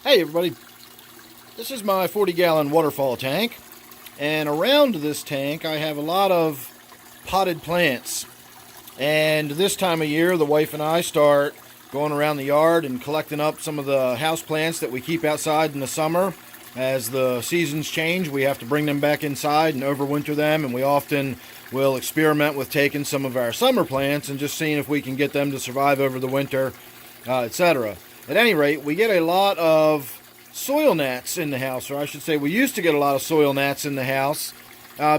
Hey everybody, this is my 40-gallon waterfall tank, and around this tank I have a lot of potted plants. And this time of year the wife and I start going around the yard and collecting up some of the house plants that we keep outside in the summer. As the seasons change, we have to bring them back inside and overwinter them, and we often will experiment with taking some of our summer plants and just seeing if we can get them to survive over the winter, etc. At any rate, we get a lot of soil gnats in the house, or I should say we used to get a lot of soil gnats in the house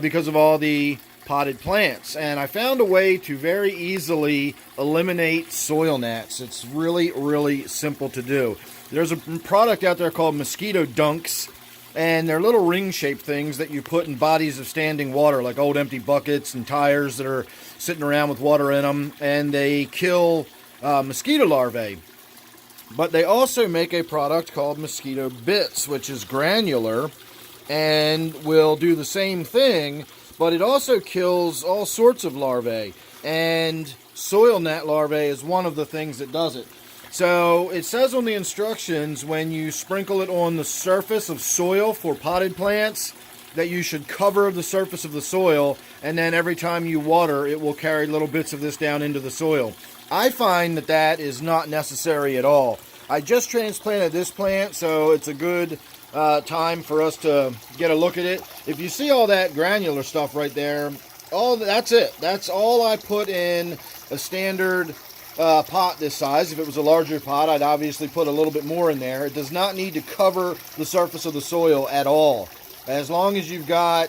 because of all the potted plants. And I found a way to very easily eliminate soil gnats. It's really, really simple to do. There's a product out there called Mosquito Dunks, and they're little ring-shaped things that you put in bodies of standing water, like old empty buckets and tires that are sitting around with water in them, and they kill mosquito larvae. But they also make a product called Mosquito Bits, which is granular and will do the same thing, but it also kills all sorts of larvae. And soil gnat larvae is one of the things that does it. So it says on the instructions, when you sprinkle it on the surface of soil for potted plants, that you should cover the surface of the soil, and then every time you water, it will carry little bits of this down into the soil. I find that that is not necessary at all. I just transplanted this plant, so it's a good time for us to get a look at it. If you see all that granular stuff right there, that's it. That's all I put in a standard pot this size. If it was a larger pot, I'd obviously put a little bit more in there. It does not need to cover the surface of the soil at all. As long as you've got,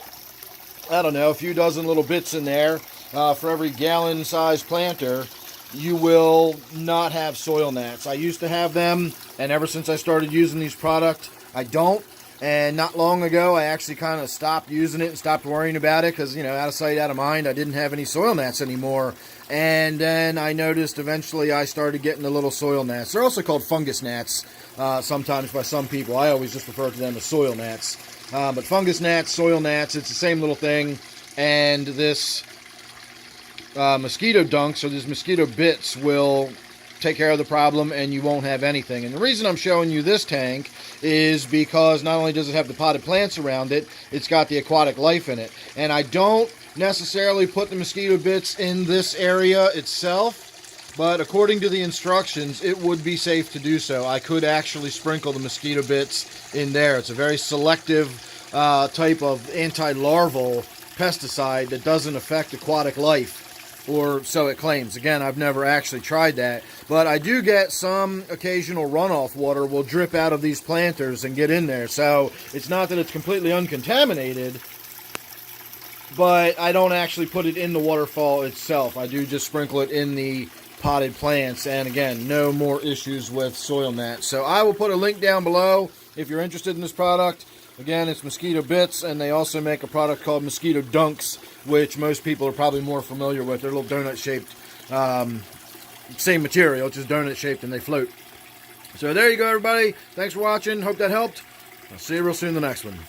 I don't know, a few dozen little bits in there for every gallon-sized planter, you will not have soil gnats. I used to have them, and ever since I started using these products, I don't. And not long ago, I actually kind of stopped using it and stopped worrying about it because, you know, out of sight, out of mind, I didn't have any soil gnats anymore. And then I noticed eventually I started getting the little soil gnats. They're also called fungus gnats sometimes by some people. I always just refer to them as soil gnats. But fungus gnats, soil gnats, it's the same little thing. And this mosquito dunks, or these mosquito bits, will take care of the problem and you won't have anything. And the reason I'm showing you this tank is because not only does it have the potted plants around it, it's got the aquatic life in it. And I don't necessarily put the mosquito bits in this area itself, but according to the instructions, it would be safe to do so. I could actually sprinkle the mosquito bits in there. It's a very selective type of anti-larval pesticide that doesn't affect aquatic life, or so it claims. Again, I've never actually tried that, but I do get some occasional runoff water will drip out of these planters and get in there. So it's not that it's completely uncontaminated, but I don't actually put it in the waterfall itself. I do just sprinkle it in the potted plants, and again, no more issues with soil gnats. So I will put a link down below if you're interested in this product. Again, it's Mosquito Bits, and they also make a product called Mosquito Dunks, which most people are probably more familiar with. They're little donut-shaped, same material, just donut-shaped, and they float. So there you go, everybody. Thanks for watching. Hope that helped. I'll see you real soon in the next one.